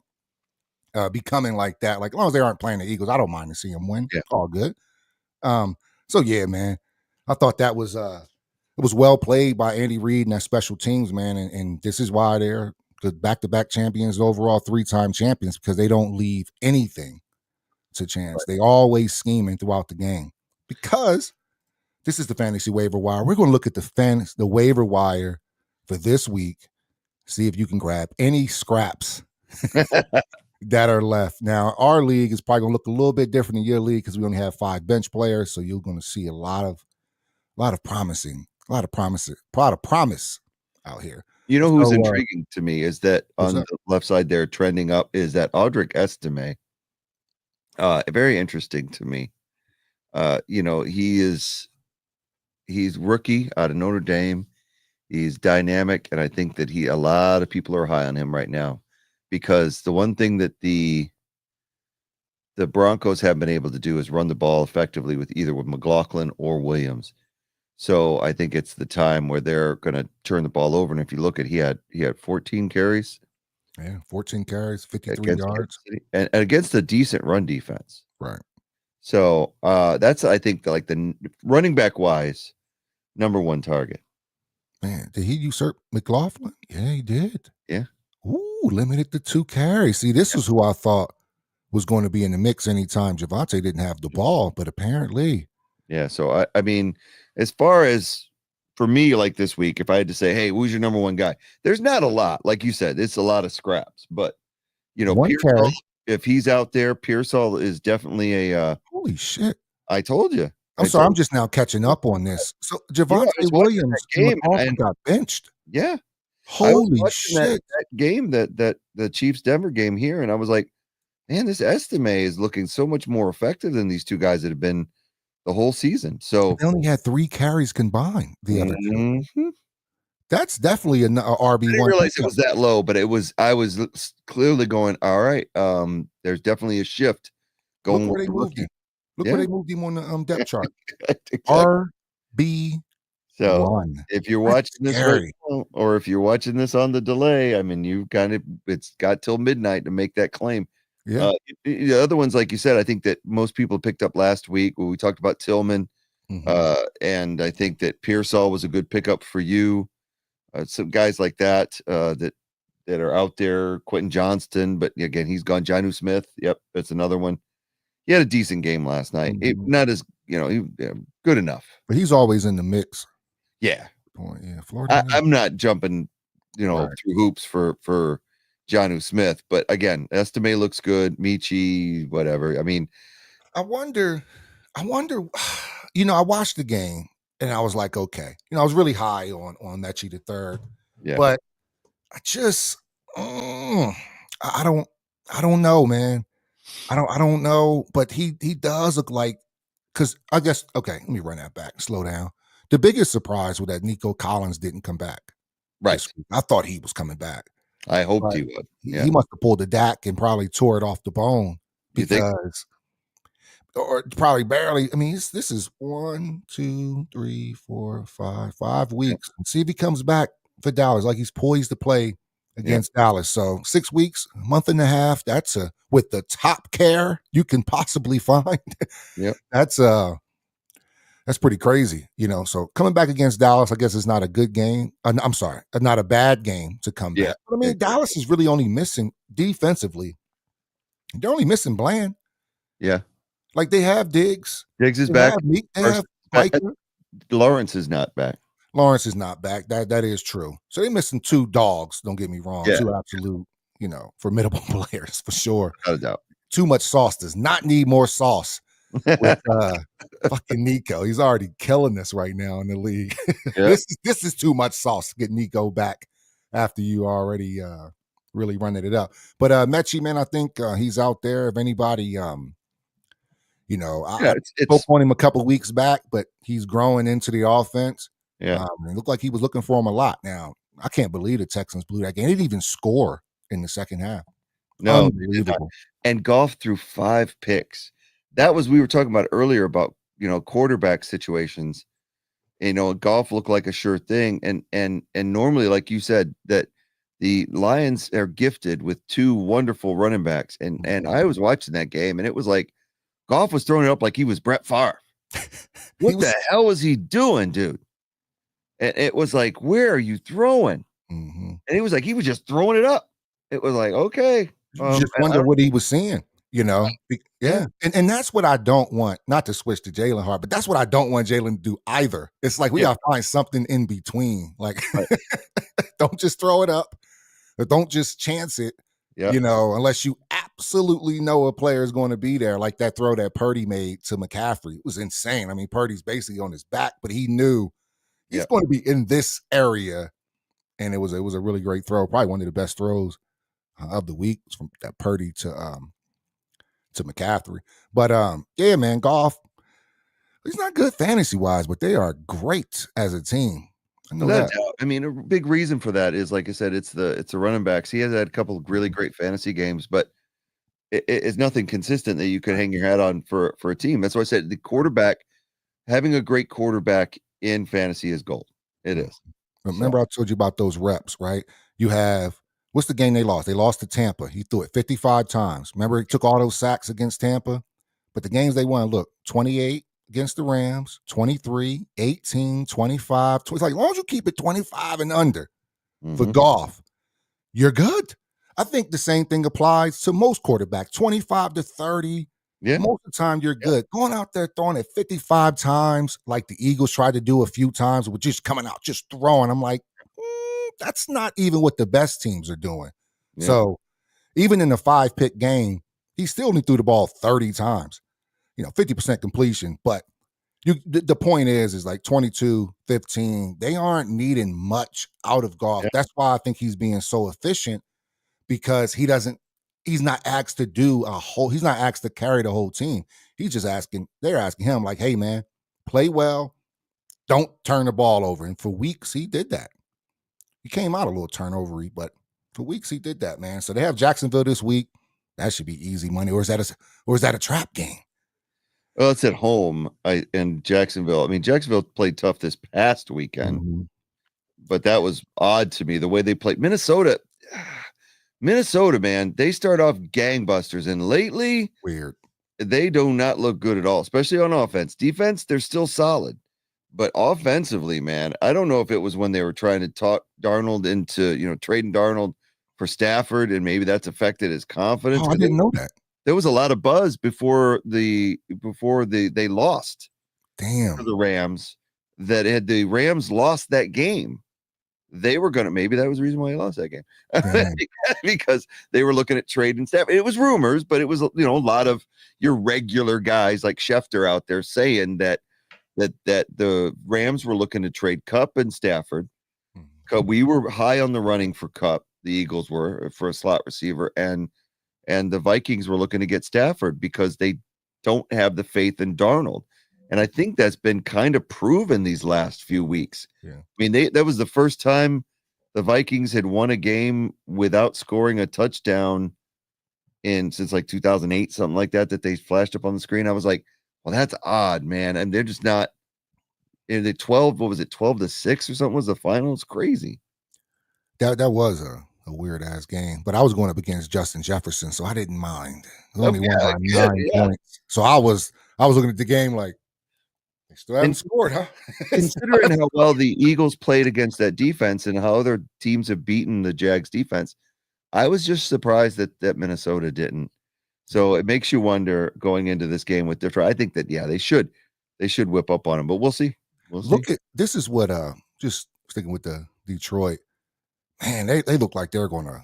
Becoming like that, like as long as they aren't playing the Eagles, I don't mind to see them win. All good. So yeah, man, I thought that was it was well played by Andy Reid and that special teams, man, and this is why they're the back-to-back champions, overall 3-time champions, because they don't leave anything to chance. They always scheming throughout the game. Because this is the Fantasy Waiver Wire. We're going to look at the waiver wire for this week, see if you can grab any scraps. that are left. Now, our league is probably gonna look a little bit different than your league because we only have 5 bench players, so you're gonna see a lot of promise out here. You know who's So, intriguing to me is that what's on up? the left side there, trending up, is that Audric Estime. Very interesting to me. He's rookie out of Notre Dame. He's dynamic, and I think that a lot of people are high on him right now because the one thing that the Broncos haven't been able to do is run the ball effectively with McLaughlin or Williams. So I think it's the time where they're going to turn the ball over. And if you look at, he had 14 carries. Yeah, 14 carries, 53 Against yards. Kansas City, and against a decent run defense. Right. So that's, I think, the running back wise, number one target. Man, did he usurp McLaughlin? Yeah, he did. Yeah. Ooh, limited to 2 carries. See, this is who I thought was going to be in the mix anytime Javonte didn't have the ball, but apparently. Yeah. So I mean, as far as for me, like this week, if I had to say, hey, who's your number one guy? There's not a lot. Like you said, it's a lot of scraps. But 1 Pearsall, carry. if he's out there, Pearsall is definitely a Holy shit. I told you. I'm sorry, I'm just now catching up on this. So Javonte I was watching Williams that and game, McLaughlin and got benched. yeah, I was Holy watching shit. that game, that the Chiefs Denver game here, and I was like, man, this Estime is looking so much more effective than these two guys that have been the whole season. So They only had 3 carries combined, the other 2. Mhm. That's definitely a I RB1 didn't realize it pickup. was that low, but I was clearly going, all right, there's definitely a shift Look going where with they the moved rookie. him. Look where Yeah. they moved him on the depth chart. Exactly. RB1. So if you're That's watching this right scary. now, or if you're watching this on the delay, I mean, it's got till midnight to make that claim. Yeah. The other ones, like you said, I think that most people picked up last week when we talked about Tillman. Mhm. And I think that Pearsall was a good pickup for you. Some guys like that, that are out there, Quentin Johnston, but again, he's gone. Jonnu Smith. Yep. That's another one. He had a decent game last night. Mhm. Not as, good enough. But he's always in the mix. Yeah. Yeah, Florida. I'm not jumping, Right. through hoops for Jonnu Smith, but again, Estime looks good. Michi, whatever. I mean, I wonder, I watched the game and I was like, okay. I was really high on Mechie the third. yeah, But I just I don't know, man. I don't know, but he does look like, because I guess, okay, let me run that back, slow down. The biggest surprise was that Nico Collins didn't come back this right. week. I thought he was coming back, I hoped but he would. Yeah. he must have pulled the DAC and probably tore it off the bone You think? because, or probably barely. I mean, this is 1, 2, 3, 4, 5 weeks. And see if he comes back for Dallas, like he's poised to play Yeah. against Dallas. So 6 weeks, a month and a half. That's with the top care you can possibly find. Yeah. That's pretty crazy, So coming back against Dallas, I guess it's not a good game. I'm sorry, not a bad game to come Yeah. back. But I mean, Dallas is really only missing defensively. They're only missing Bland. Yeah. Like they have Diggs. Diggs is They back. have Meek. They have Piker. Lawrence is not back. Lawrence is not back. That is true. So they're missing 2 dogs. Don't get me wrong. Yeah. 2 absolute, formidable players for sure. Without a doubt. Too much sauce does not need more sauce with fucking Nico. He's already killing this right now in the league. Yeah. This is too much sauce to get Nico back after you already really running it up. But Mechie, man, I think he's out there. If anybody, I spoke on him a couple weeks back, but he's growing into the offense. Yeah. It looked like he was looking for him a lot. Now, I can't believe the Texans blew that game. They didn't even score in the second half. No, Unbelievable. And Goff threw 5 picks. That was, we were talking about earlier about, quarterback situations. Goff looked like a sure thing. And normally, like you said, that the Lions are gifted with 2 wonderful running backs. And I was watching that game, and it was like Goff was throwing it up like he was Brett Favre. What the hell was he doing, dude? And it was like, where are you throwing? Mm-hmm. And he was like, he was just throwing it up. It was like, okay. Just wonder what he was seeing, Yeah. And that's what I don't want, not to switch to Jalen Hart, but that's what I don't want Jalen to do either. It's like we gotta find something in between. Like, don't just throw it up, or don't just chance it. Yeah. unless you absolutely know a player is going to be there, like that throw that Purdy made to McCaffrey. It was insane. I mean, Purdy's basically on his back, but he knew he's Yeah. going to be in this area. And it was a really great throw, probably one of the best throws of the week from that Purdy to McCaffrey. But yeah, man, golf, he's not good fantasy wise, but they are great as a team. I know Without that. doubt. I mean, a big reason for that is, like I said, it's the running backs. He has had a couple of really great fantasy games, but it's nothing consistent that you can hang your hat on for a team. That's why I said the quarterback, having a great quarterback in fantasy is gold. It is. So Remember, I told you about those reps, right? You have what's the game they lost? They lost to Tampa. He threw it 55 times. Remember, he took all those sacks against Tampa. But the games they won, look, 28 against the Rams, 23, 18, 25. It's like, as long as you keep it 25 and under for golf, you're good. I think the same thing applies to most quarterbacks, 25 to 30. yeah, Most of the time, you're good. Going out there throwing it 55 times, like the Eagles tried to do a few times, with just coming out, just throwing. I'm like, that's not even what the best teams are doing. yeah, So even in the 5-pick game, he still only threw the ball 30 times, 50% completion. But the point is like 22, 15, they aren't needing much out of golf. yeah, That's why I think he's being so efficient, because he's not asked to he's not asked to carry the whole team. They're asking him like, hey man, play well, don't turn the ball over. And for weeks he did that. He came out a little turnovery, but for weeks he did that, man. So they have Jacksonville this week. That should be easy money. Or is that a trap game? Well, it's at home. And Jacksonville. I mean, Jacksonville played tough this past weekend, but that was odd to me the way they played. Minnesota, man, they start off gangbusters, and lately Weird. they do not look good at all, especially on offense. Defense, they're still solid, but offensively, man, I don't know if it was when they were trying to talk Darnold into trading Darnold for Stafford, and maybe that's affected his confidence. Oh, I didn't know that. There was a lot of buzz before they lost Damn. to the Rams, that had the Rams lost that game, they were gonna, maybe that was the reason why he lost that game. Because they were looking at trading Stafford. It was rumors, but it was a lot of your regular guys like Schefter out there saying that the Rams were looking to trade Kupp and Stafford. We were high on the running for Kupp. The Eagles were for a slot receiver, and the Vikings were looking to get Stafford because they don't have the faith in Darnold. And I think that's been kind of proven these last few weeks. Yeah. I mean, that was the first time the Vikings had won a game without scoring a touchdown since like 2008, something like that they flashed up on the screen. I was like, well, that's odd, man. And they're just not in the 12, what was it, 12-6 or something was the final? It's crazy. That was a weird ass game, but I was going up against Justin Jefferson, so I didn't mind. It only won by 9 points. So I was looking at the game like, they still haven't scored, huh? Considering how well the Eagles played against that defense and how other teams have beaten the Jags defense, I was just surprised that Minnesota didn't. So it makes you wonder going into this game with Detroit. I think that they should whip up on them, but we'll see. Look at this is what just sticking with the Detroit, man, they look like they're going to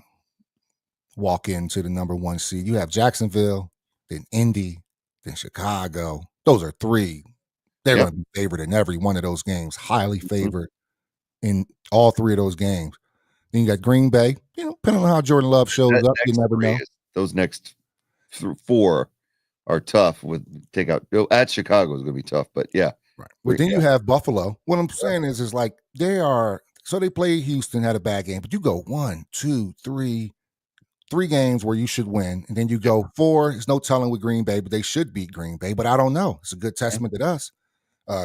walk into the number 1 seed. You have Jacksonville, then Indy, then Chicago. Those are 3. They're going to be favored in every one of those games, highly favored in all 3 of those games. Then you got Green Bay. Depending on how Jordan Love shows up, you never know. Those next 4 are tough. At Chicago is going to be tough, but yeah. Right. But then you have Buffalo. What I'm saying is like they play Houston, had a bad game, but you go 1, 2, 3 games where you should win, and then you go 4. There's no telling with Green Bay, but they should beat Green Bay. But I don't know. It's a good testament to us.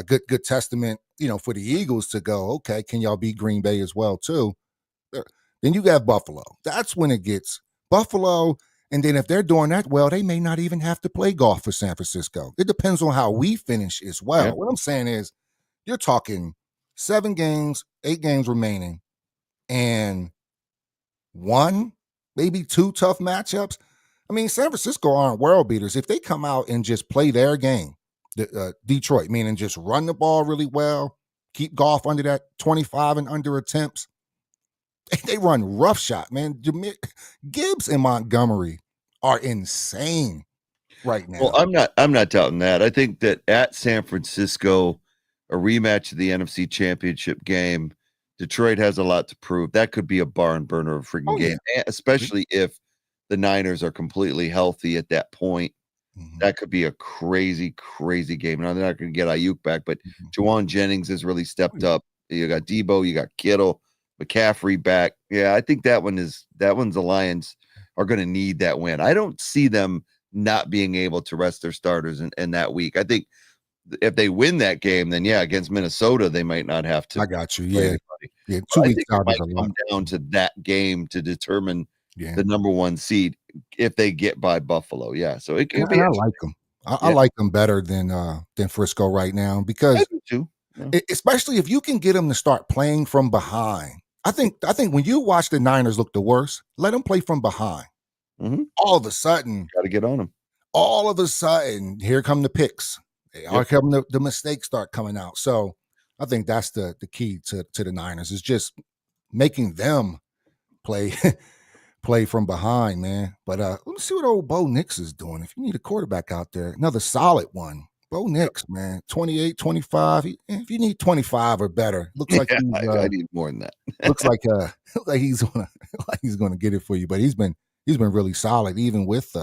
Good testament, for the Eagles to go, okay, can y'all beat Green Bay as well too? Then you got Buffalo. That's when it gets Buffalo. And then if they're doing that well, they may not even have to play golf for San Francisco. It depends on how we finish as well. Yeah. What I'm saying is you're talking 7 games, 8 games remaining, and 1, maybe 2 tough matchups. I mean, San Francisco aren't world beaters. If they come out and just play their game, Detroit, meaning just run the ball really well, keep golf under that 25 and under attempts, they run rough shot, man. Gibbs and Montgomery are insane right now. Well, I'm not doubting that. I think that at San Francisco, a rematch of the NFC Championship game, Detroit has a lot to prove. That could be a barn burner of a freaking game, especially if the Niners are completely healthy at that point. Mm-hmm. That could be a crazy, crazy game. Now they're not going to get Ayuk back, but Jawan Jennings has really stepped up. You got Debo, you got Kittle, McCaffrey back. Yeah, I think that one's the Lions are going to need that win. I don't see them not being able to rest their starters in that week. I think if they win that game, then yeah, against Minnesota, they might not have to. I got you. Yeah. Yeah, 2 weeks out might come down to that game to determine the number one seed if they get by Buffalo. Yeah, so it could be. I like them. I like them better than Frisco right now because, too. Especially if you can get them to start playing from behind. I think when you watch the Niners look the worst, let them play from behind. Mm-hmm. All of a sudden, got to get on them. All of a sudden, here come the picks. Here come the mistakes start coming out. So I think that's the key to the Niners is just making them play from behind, man. But let's see what old Bo Nix is doing. If you need a quarterback out there, another solid one. Bo Nix, man, 28, 25. If you need 25 or better, looks like I need more than that. looks like he's gonna get it for you. But he's been really solid, even with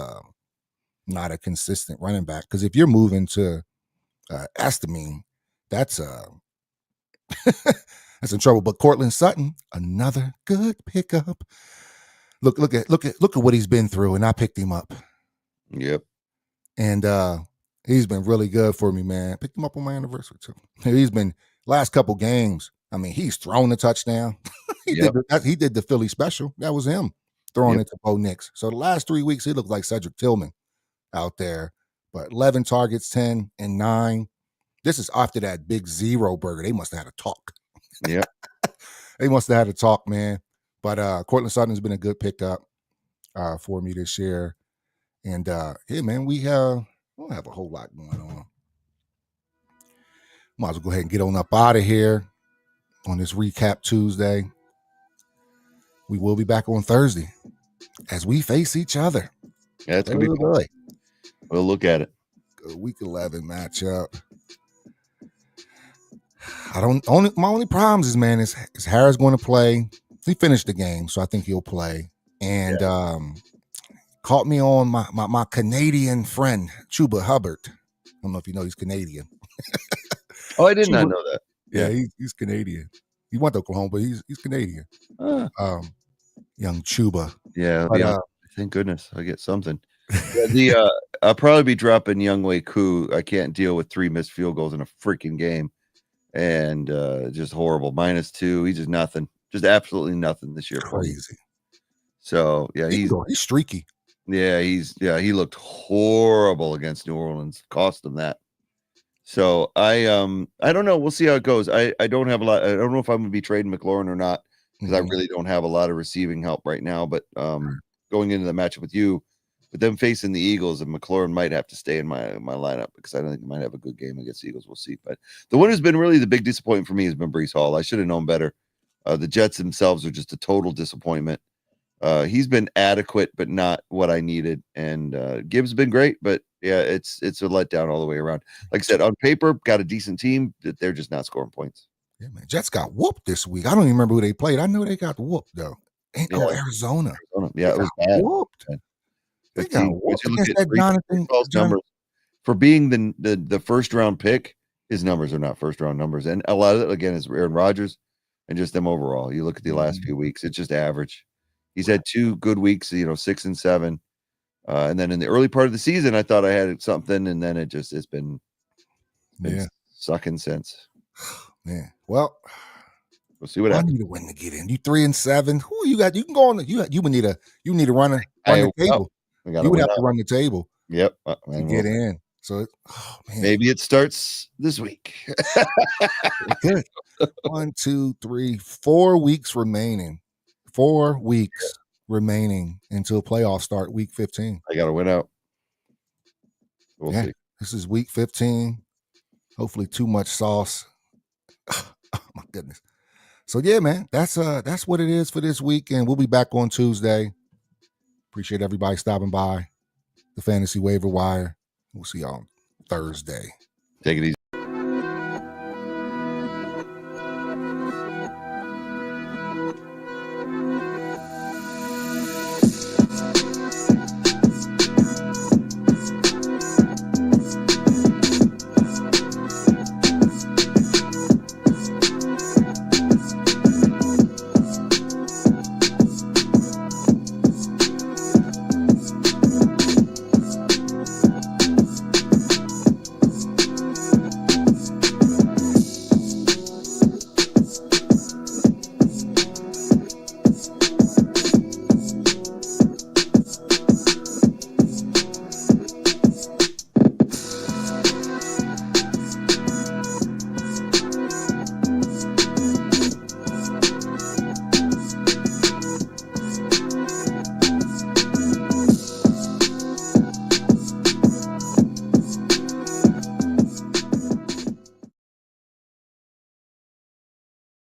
not a consistent running back. Because if you're moving to Estamine, that's that's in trouble. But Cortland Sutton, another good pickup. Look at what he's been through, and I picked him up. Yep. And he's been really good for me, man. Picked him up on my anniversary too. He's been last couple games. I mean, he's thrown the touchdown. He did the Philly special. That was him throwing it to Bo Nix. So the last 3 weeks, he looked like Cedric Tillman out there. But 11 targets, 10 and 9. This is after that big zero burger. They must have had a talk. Yeah. They must have had a talk, man. But Cortland Sutton's been a good pickup for me this year. And yeah, man, we don't have a whole lot going on. Might as well go ahead and get on up out of here on this Recap Tuesday. We will be back on Thursday as we face each other. Yeah, it's going to be fun. We'll look at it. Week 11 matchup. My only problems is, man, is Harris going to play? He finished the game, so I think he'll play. And caught me on my Canadian friend, Chuba Hubbard. I don't know if you know he's Canadian. Oh, I did not know that. Yeah, he's Canadian. He went to Oklahoma, but he's Canadian. Young Chuba. Yeah, thank goodness I get something. I'll probably be dropping Younghoe Koo. I can't deal with 3 missed field goals in a freaking game. And just horrible. -2. He's just nothing. Just absolutely nothing this year. Crazy. So yeah, he's streaky. Yeah, he looked horrible against New Orleans. Cost him that. So I don't know. We'll see how it goes. I don't have a lot. I don't know if I'm gonna be trading McLaurin or not because I really don't have a lot of receiving help right now. But going into the matchup with you, with them facing the Eagles, and McLaurin might have to stay in my lineup because I don't think he might have a good game against the Eagles. We'll see. But the one who's been really the big disappointment for me has been Breece Hall. I should have known better. The Jets themselves are just a total disappointment. He's been adequate, but not what I needed. And Gibbs has been great, but yeah, it's a letdown all the way around. Like I said, on paper, got a decent team, but they're just not scoring points. Yeah, man. Jets got whooped this week. I don't even remember who they played. I know they got whooped though. Arizona. Yeah, it was bad. Whooped. They got whooped against that Jonathan numbers. For being the first round pick, his numbers are not first round numbers. And a lot of it, again, is Aaron Rodgers and just them overall. You look at the last few weeks, it's just average. He's had 2 good weeks, 6 and 7. And then in the early part of the season, I thought I had something, and then it's been sucking since. Man, well, we'll see what happens. I need a win to get in. You 3 and 7. Who you got? You can go on. You would need a run the table. You would have to run the table. Yep, to get in. So, maybe it starts this week. Good. 1, 2, 3, 4 weeks remaining. 4 weeks remaining until playoffs start. Week 15. I got to win out. We'll see. This is week 15. Hopefully, too much sauce. Oh, my goodness. So yeah, man, that's what it is for this week, and we'll be back on Tuesday. Appreciate everybody stopping by the Fantasy Waiver Wire. We'll see y'all Thursday. Take it easy.